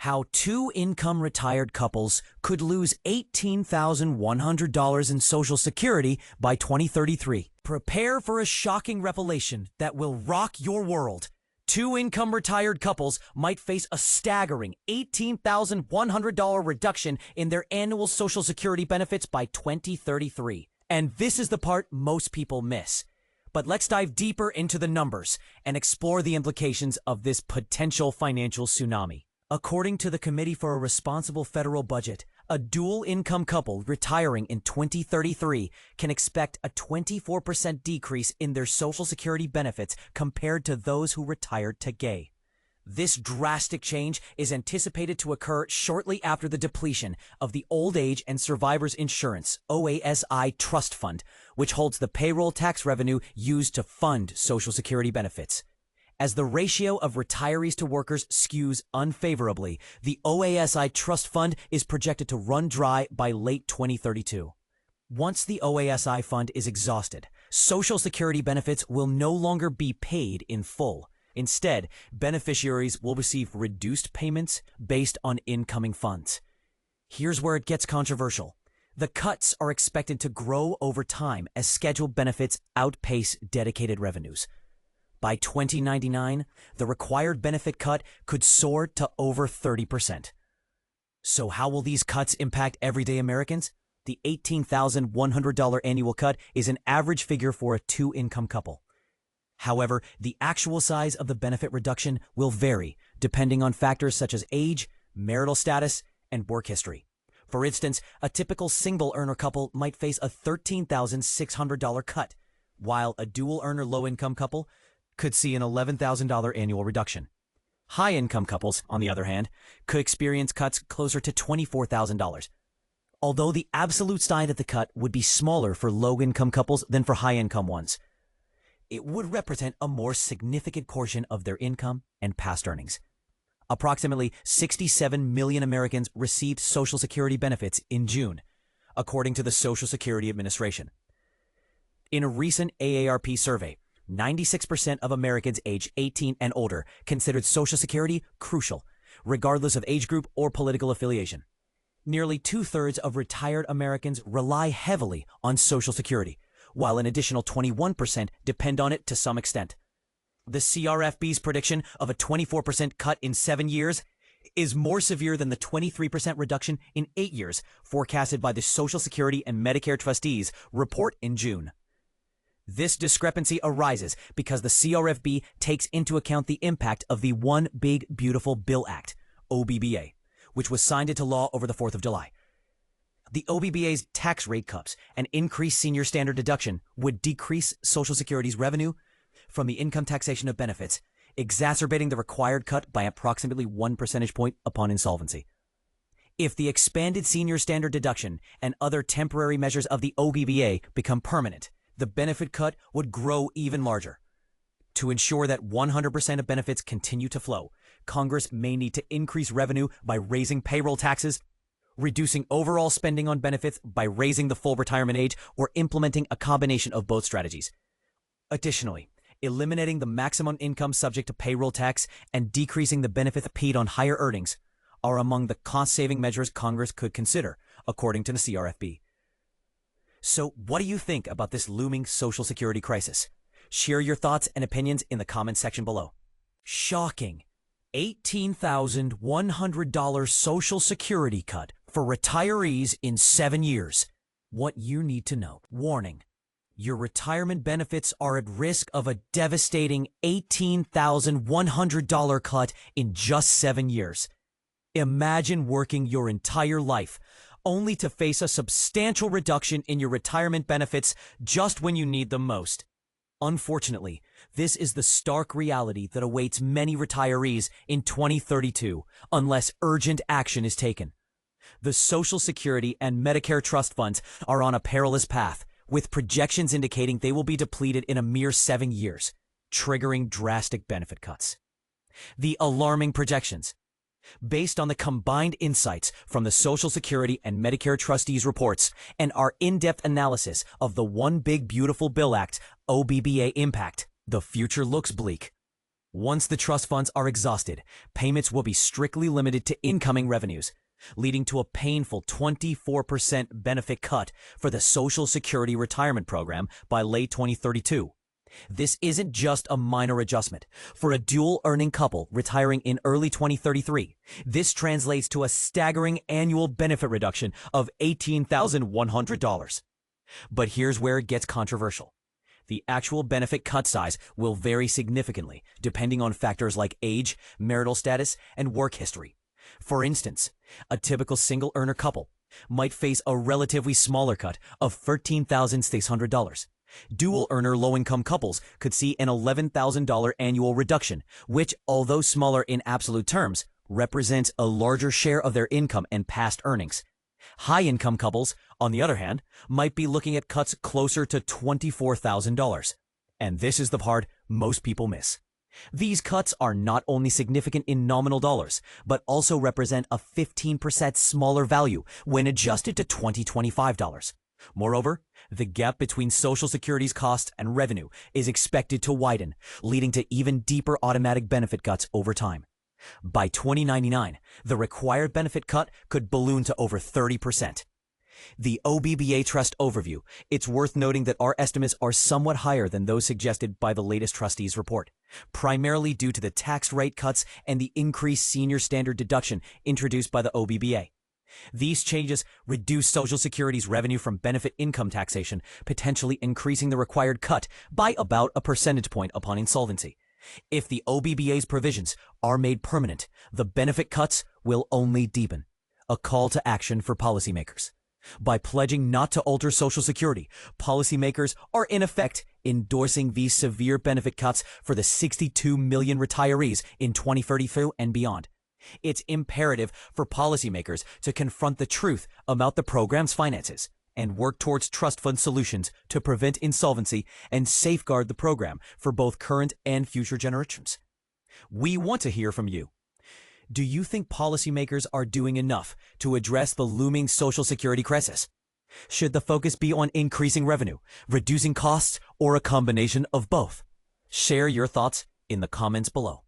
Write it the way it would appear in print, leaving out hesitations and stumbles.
How two-income retired couples could lose $18,100 in Social Security by 2033. Prepare for a shocking revelation that will rock your world. Two-income retired couples might face a staggering $18,100 reduction in their annual Social Security benefits by 2033. And this is the part most people miss. But let's dive deeper into the numbers and explore the implications of this potential financial tsunami. According to the Committee for a Responsible Federal Budget, a dual-income couple retiring in 2033 can expect a 24% decrease in their Social Security benefits compared to those who retired today. This drastic change is anticipated to occur shortly after the depletion of the Old Age and Survivors Insurance (OASI Trust Fund), which holds the payroll tax revenue used to fund Social Security benefits. As the ratio of retirees to workers skews unfavorably, the OASI Trust Fund is projected to run dry by late 2032. Once the OASI fund is exhausted, Social Security benefits will no longer be paid in full. Instead, beneficiaries will receive reduced payments based on incoming funds. Here's where it gets controversial. The cuts are expected to grow over time as scheduled benefits outpace dedicated revenues. By 2099, the required benefit cut could soar to over 30%. So how will these cuts impact everyday Americans? The $18,100 annual cut is an average figure for a two-income couple. However, the actual size of the benefit reduction will vary depending on factors such as age, marital status, and work history. For instance, a typical single-earner couple might face a $13,600 cut, while a dual-earner low-income couple could see an $11,000 annual reduction. High-income couples, on the other hand, could experience cuts closer to $24,000. Although the absolute size of the cut would be smaller for low-income couples than for high-income ones, it would represent a more significant portion of their income and past earnings. Approximately 67 million Americans received Social Security benefits in June, according to the Social Security Administration. In a recent AARP survey, 96% of Americans aged 18 and older considered Social Security crucial, regardless of age group or political affiliation. Nearly two-thirds of retired Americans rely heavily on Social Security, while an additional 21% depend on it to some extent. The CRFB's prediction of a 24% cut in 7 years is more severe than the 23% reduction in 8 years forecasted by the Social Security and Medicare trustees report in June. This discrepancy arises because the CRFB takes into account the impact of the One Big Beautiful Bill Act, OBBA, which was signed into law over the 4th of July. The OBBA's tax rate cuts and increased senior standard deduction would decrease Social Security's revenue from the income taxation of benefits, exacerbating the required cut by approximately 1 percentage point upon insolvency. If the expanded senior standard deduction and other temporary measures of the OBBA become permanent, the benefit cut would grow even larger. To ensure that 100% of benefits continue to flow, Congress may need to increase revenue by raising payroll taxes, reducing overall spending on benefits by raising the full retirement age, or implementing a combination of both strategies. Additionally, eliminating the maximum income subject to payroll tax and decreasing the benefit paid on higher earnings are among the cost-saving measures Congress could consider, according to the CRFB. So what do you think about this looming Social Security crisis? Share your thoughts and opinions in the comments section below. Shocking. $18,100 Social Security cut for retirees in 7 years. What you need to know. Warning. Your retirement benefits are at risk of a devastating $18,100 cut in just 7 years. Imagine working your entire life only to face a substantial reduction in your retirement benefits just when you need them most. Unfortunately, this is the stark reality that awaits many retirees in 2032 unless urgent action is taken. The Social Security and Medicare trust funds are on a perilous path, with projections indicating they will be depleted in a mere 7 years, triggering drastic benefit cuts. The alarming projections, based on the combined insights from the Social Security and Medicare trustees' reports and our in-depth analysis of the One Big Beautiful Bill Act, OBBA impact, the future looks bleak. Once the trust funds are exhausted, payments will be strictly limited to incoming revenues, leading to a painful 24% benefit cut for the Social Security retirement program by late 2032. This isn't just a minor adjustment. For a dual-earning couple retiring in early 2033, this translates to a staggering annual benefit reduction of $18,100. But here's where it gets controversial. The actual benefit cut size will vary significantly depending on factors like age, marital status, and work history. For instance, a typical single-earner couple might face a relatively smaller cut of $13,600. Dual-earner low-income couples could see an $11,000 annual reduction, which, although smaller in absolute terms, represents a larger share of their income and past earnings. High-income couples, on the other hand, might be looking at cuts closer to $24,000. And this is the part most people miss. These cuts are not only significant in nominal dollars, but also represent a 15% smaller value when adjusted to 2025 dollars. Moreover, the gap between Social Security's cost and revenue is expected to widen, leading to even deeper automatic benefit cuts over time. By 2099, the required benefit cut could balloon to over 30%. The OBBA Trust Overview, it's worth noting that our estimates are somewhat higher than those suggested by the latest trustees report, primarily due to the tax rate cuts and the increased senior standard deduction introduced by the OBBA. These changes reduce Social Security's revenue from benefit income taxation, potentially increasing the required cut by about a percentage point upon insolvency. If the OBBA's provisions are made permanent, the benefit cuts will only deepen. A call to action for policymakers. By pledging not to alter Social Security, policymakers are in effect endorsing these severe benefit cuts for the 62 million retirees in 2032 and beyond. It's imperative for policymakers to confront the truth about the program's finances and work towards trust fund solutions to prevent insolvency and safeguard the program for both current and future generations. We want to hear from you. Do you think policymakers are doing enough to address the looming Social Security crisis? Should the focus be on increasing revenue, reducing costs, or a combination of both? Share your thoughts in the comments below.